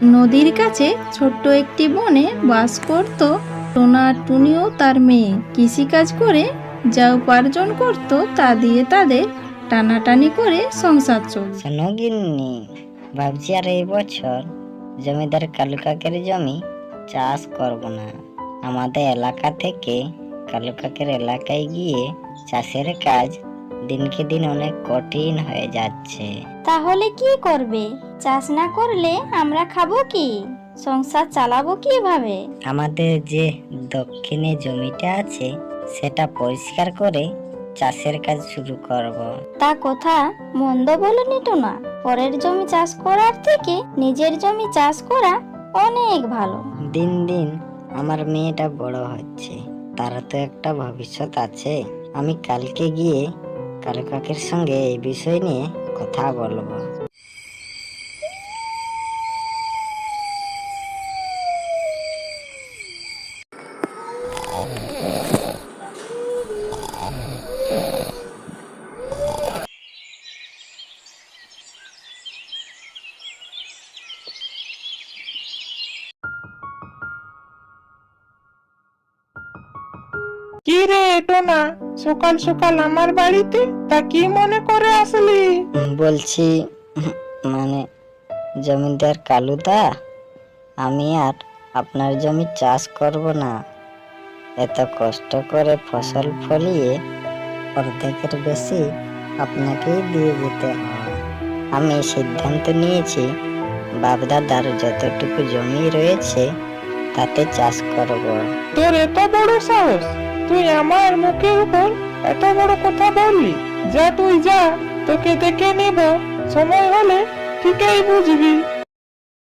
নদীর কাছে ছোট্ট একটি বনে বাস করত টোনা আর টুনি ও তার মেয়ে। কৃষিকাজ করে যা উপার্জন করত তা দিয়ে তাদের টানাটানি করে সংসার চলত। শোনো গিন্নি, ভাবছি আর এই বছর জমিদার কালু কাকের জমি চাষ করব না। আমাদের এলাকা থেকে কালু কাকের এলাকায় গিয়ে চাষের কাজ দিনকে দিন অনেক কঠিন হয়ে যাচ্ছে। তাহলে কি করবে? চাষ না করলে আমরা খাবো কি? সংসার চালাবো কিভাবে? আমাদের যে দক্ষিণে জমিটা আছে সেটা পরিষ্কার করে চাষের কাজ শুরু করব। তা কথা মন্দ বলনি টোনা। পরের জমি চাষ করার থেকে নিজের জমি চাষ করা অনেক ভালো। দিন দিন আমার মেয়েটা বড় হচ্ছে, তার তো একটা ভবিষ্যৎ আছে। আমি কালকে গিয়ে কালু কাকের সঙ্গে এই বিষয় নিয়ে কথা বলবো। কি রে টোনা, সকাল সকাল আমার বাড়িতে? তা কি মনে করে আসলি? বলছি মানে জমিদার কালুদা, আমি আর আপনার জমি চাষ করব না। এত কষ্ট করে ফসল ফলিয়ে অর্ধেকের বেশি আপনাকেই দিয়ে যেতে হয়। আমি সিদ্ধান্ত নিয়েছি বাপদাদার যতটুকু জমি রয়েছে তাতে চাষ করব। তোর এত বড় সাহস, তুই আমার মুখের উপর এত বড় কথা বললি? যা তুই যা, তোকে দেখে নিব, সময় হলে ঠিকই বুঝবি।